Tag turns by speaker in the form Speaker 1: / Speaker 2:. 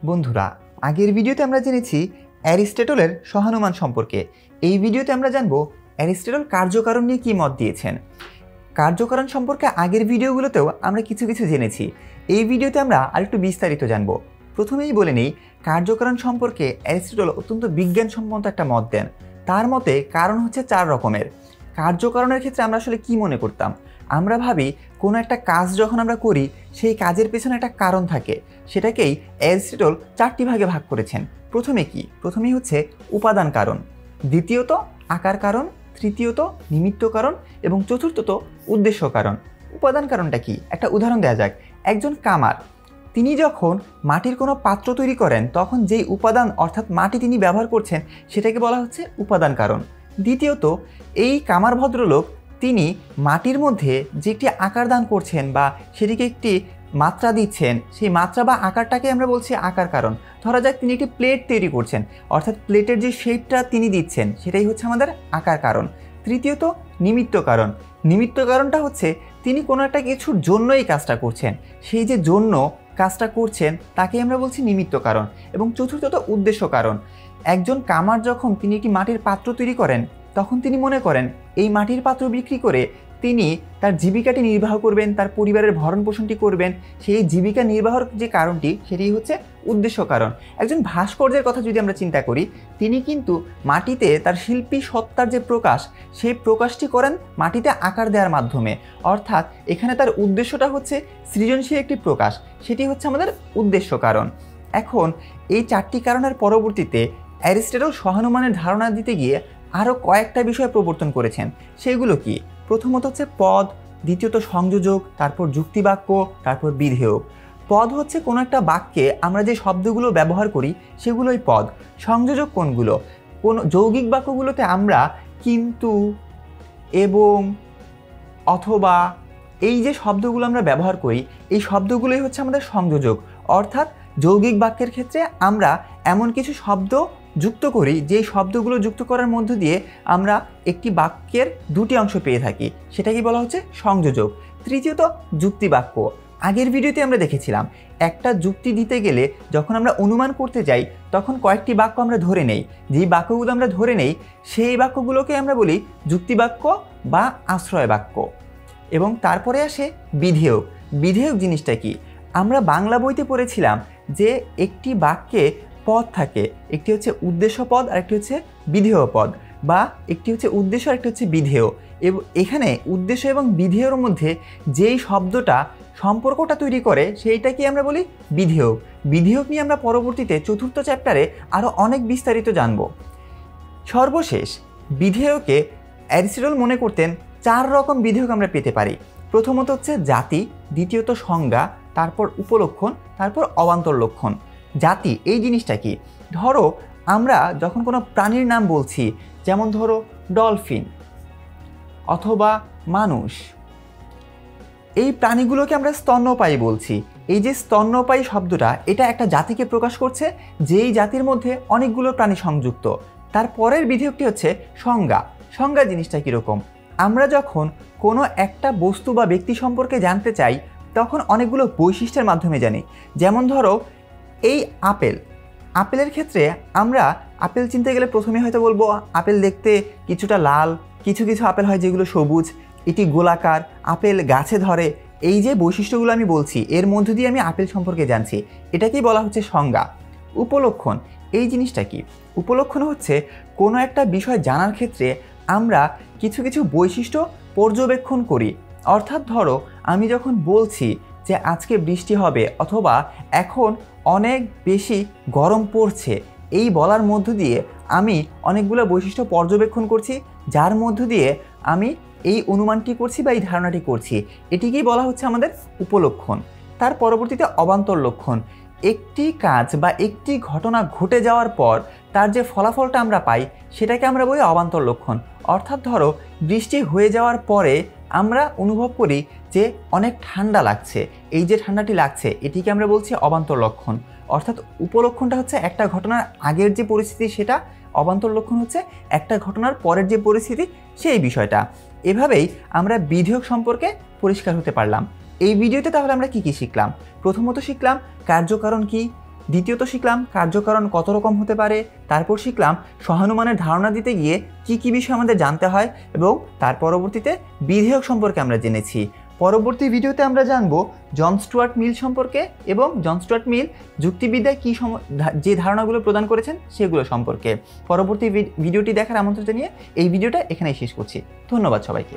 Speaker 1: বন্ধুরা, আগের ভিডিওতে আমরা জেনেছি অ্যারিস্টটলের সহানুমান সম্পর্কে। এই ভিডিওতে আমরা জানব অ্যারিস্টটল কার্যকারণ নিয়ে কী মত দিয়েছেন। কার্যকারণ সম্পর্কে আগের ভিডিওগুলোতেও আমরা কিছু জেনেছি। এই ভিডিওতে আমরা আরেকটু বিস্তারিত জানব। প্রথমেই বলে নিই, কার্যকারণ সম্পর্কে অ্যারিস্টটল অত্যন্ত বিজ্ঞানসম্মত একটা মত দেন। তার মতে কারণ হচ্ছে 4 রকমের। কার্যকারণের ক্ষেত্রে আমরা আসলে কি মনে করতাম? আমরা ভাবি কোনো একটা কাজ যখন আমরা করি সেই কাজের পেছনে একটা কারণ থাকে। সেটাকেই অ্যারিস্টটল 4টি ভাগে ভাগ করেছেন। প্রথমেই হচ্ছে উপাদান কারণ, দ্বিতীয়ত আকার কারণ, তৃতীয়ত নিমিত্ত কারণ এবং চতুর্থত উদ্দেশ্য কারণ। উপাদান কারণটা কি? একটা উদাহরণ দেওয়া যাক। একজন কামার, তিনি যখন মাটির কোনো পাত্র তৈরি করেন তখন যেই উপাদান অর্থাৎ মাটি তিনি ব্যবহার করছেন সেটাকে বলা হচ্ছে উপাদান কারণ। দ্বিতীয়ত, এই কামার ভদ্রলোক তিনি মাটির মধ্যে যে একটি আকার দান করছেন বা সেটিকে একটি মাত্রা দিচ্ছেন, সেই মাত্রা বা আকারটাকে আমরা বলছি আকার কারণ। ধরা যাক তিনি একটি প্লেট তৈরি করছেন, অর্থাৎ প্লেটের যে শেপটা তিনি দিচ্ছেন সেটাই হচ্ছে আমাদের আকার কারণ। তৃতীয়ত নিমিত্ত কারণ। নিমিত্ত কারণটা হচ্ছে তিনি কোনো একটা কিছুর জন্যই কাজটা করছেন, সেই যে জন্য কাজটা করছেন তাকে আমরা বলছি নিমিত্ত কারণ। এবং চতুর্থত উদ্দেশ্য কারণ। একজন কামার যখন তিনি একটি মাটির পাত্র তৈরি করেন তখন তিনি মনে করেন এই মাটির পাত্র বিক্রি করে তিনি তার জীবিকাটি নির্বাহ করবেন, তার পরিবারের ভরণ পোষণটি করবেন। সেই জীবিকা নির্বাহের যে কারণটি সেটি হচ্ছে উদ্দেশ্য কারণ। একজন ভাস্কর্যের কথা যদি আমরা চিন্তা করি, তিনি কিন্তু মাটিতে তার শিল্পী সত্তার যে প্রকাশ, সেই প্রকাশটি করেন মাটিতে আকার দেওয়ার মাধ্যমে। অর্থাৎ এখানে তার উদ্দেশ্যটা হচ্ছে সৃজনশীল একটি প্রকাশ, সেটি হচ্ছে আমাদের উদ্দেশ্য কারণ। এখন এই 4টি কারণের পরবর্তীতে অ্যারিস্টটল সহানুমানের ধারণা দিতে গিয়ে আরও কয়েকটা বিষয় প্রবর্তন করেছেন। সেগুলো কি? প্রথমত হচ্ছে পদ, দ্বিতীয়ত সংযোজক, তারপর যুক্তিবাক্য, তারপর বিধেয়। পদ হচ্ছে কোনো একটা বাক্যে আমরা যে শব্দগুলো ব্যবহার করি সেগুলোই পদ। সংযোজক কোনগুলো? কোন যৌগিক বাক্যগুলোতে আমরা কিন্তু, এবং, অথবা এই যে শব্দগুলো আমরা ব্যবহার করি এই শব্দগুলোই হচ্ছে আমাদের সংযোজক। অর্থাৎ যৌগিক বাক্যের ক্ষেত্রে আমরা এমন কিছু শব্দ যুক্ত করি যেই শব্দগুলো যুক্ত করার মধ্য দিয়ে আমরা একটি বাক্যের 2টি অংশ পেয়ে থাকি, সেটাকে বলা হচ্ছে সংযোজক। তৃতীয়ত যুক্তিবাক্য। আগের ভিডিওতে আমরা দেখেছিলাম একটা যুক্তি দিতে গেলে যখন আমরা অনুমান করতে যাই তখন কয়েকটি বাক্য আমরা ধরে নেই। যেই বাক্যগুলো আমরা ধরে নেই সেই বাক্যগুলোকে আমরা বলি যুক্তিবাক্য বা আশ্রয় বাক্য। এবং তারপরে আসে বিধেয়ক। বিধেয়ক জিনিসটা কি? আমরা বাংলা বইতে পড়েছিলাম যে একটি বাক্যে পদ থাকে, একটি হচ্ছে উদ্দেশ্য পদ আর একটি হচ্ছে বিধেয় পদ, বা একটি হচ্ছে উদ্দেশ্য আর একটি হচ্ছে বিধেয়। এবং এখানে উদ্দেশ্য এবং বিধেয়র মধ্যে যেই শব্দটা সম্পর্কটা তৈরি করে সেইটাকে আমরা বলি বিধেয়ক। বিধেয়ক নিয়ে আমরা পরবর্তীতে 4র্থ চ্যাপ্টারে আরও অনেক বিস্তারিত জানব। সর্বশেষ বিধেয়কে অ্যারিস্টটল মনে করতেন 4 রকম বিধেয়ক আমরা পেতে পারি। প্রথমত হচ্ছে জাতি, দ্বিতীয়ত সংজ্ঞা, তারপর উপলক্ষণ, তারপর অবান্তর লক্ষণ। জাতি এই জিনিসটা কি? ধরো আমরা যখন কোনো প্রাণীর নাম বলছি, যেমন ধরো ডলফিন অথবা মানুষ, এই প্রাণীগুলোকে আমরা স্তন্যপায়ী বলছি। এই যে স্তন্যপায়ী শব্দটা এটা একটা জাতিকে প্রকাশ করছে, যেই জাতির মধ্যে অনেকগুলো প্রাণী সংযুক্ত। তারপরের বিধেয়কটি হচ্ছে সংজ্ঞা। সংজ্ঞা জিনিসটা কীরকম? আমরা যখন কোনো একটা বস্তু বা ব্যক্তি সম্পর্কে জানতে চাই তখন অনেকগুলো বৈশিষ্ট্যের মাধ্যমে জানি। যেমন ধরো এই আপেলের ক্ষেত্রে আমরা আপেল চিনতে গেলে প্রথমে হয়তো বলবো আপেল দেখতে কিছুটা লাল, কিছু আপেল হয় যেগুলো সবুজ, এটি গোলাকার, আপেল গাছে ধরে। এই যে বৈশিষ্ট্যগুলো আমি বলছি এর মধ্য দিয়ে আমি আপেল সম্পর্কে জানছি, এটাকেই বলা হচ্ছে সংজ্ঞা। উপলক্ষণ এই জিনিসটা কি? উপলক্ষণ হচ্ছে কোনো একটা বিষয় জানার ক্ষেত্রে আমরা কিছু বৈশিষ্ট্য পর্যবেক্ষণ করি। অর্থাৎ ধরো আমি যখন বলছি যে আজকে বৃষ্টি হবে অথবা এখন অনেক বেশি গরম পড়ছে, এই বলার মধ্য দিয়ে আমি অনেকগুলো বৈশিষ্ট্য পর্যবেক্ষণ করছি, যার মধ্য দিয়ে আমি এই অনুমানটি করছি বা এই ধারণাটি করছি। এটিকেই বলা হচ্ছে আমাদের উপলক্ষণ। তার পরবর্তীতে অবান্তর লক্ষণ। একটি কাজ বা একটি ঘটনা ঘটে যাওয়ার পর তার যে ফলাফলটা আমরা পাই সেটাকে আমরা বলি অবান্তর লক্ষণ। অর্থাৎ ধরো বৃষ্টি হয়ে যাওয়ার পরে আমরা অনুভব করি যে অনেক ঠান্ডা লাগছে, এই যে ঠান্ডাটি লাগছে এটিকে আমরা বলছি অবান্তর লক্ষণ। অর্থাৎ উপলক্ষণটা হচ্ছে একটা ঘটনার আগের যে পরিস্থিতি সেটা, অবান্তর লক্ষণ হচ্ছে একটা ঘটনার পরের যে পরিস্থিতি সেই বিষয়টা। এভাবেই আমরা বিধেয়ক সম্পর্কে পরিষ্কার হতে পারলাম। এই ভিডিওতে তাহলে আমরা কি শিখলাম? প্রথমত শিখলাম কার্যকারণ কি, দ্বিতীয়ত শিখলাম কার্যকারণ কত রকম হতে পারে, তারপর শিখলাম সহানুমানের ধারণা দিতে গিয়ে কি বিষয় আমাদের জানতে হয়, এবং তার পরবর্তীতে বিধেয়ক সম্পর্কে আমরা জেনেছি। পরবর্তী ভিডিওতে আমরা জানব জন স্টুয়ার্ট মিল সম্পর্কে, এবং জন স্টুয়ার্ট মিল যুক্তিবিদ্যায় যে ধারণাগুলো প্রদান করেছেন সেগুলো সম্পর্কে। পরবর্তী ভিডিওটি দেখার আমন্ত্রণ জানিয়ে এই ভিডিওটা এখানেই শেষ করছি। ধন্যবাদ সবাইকে।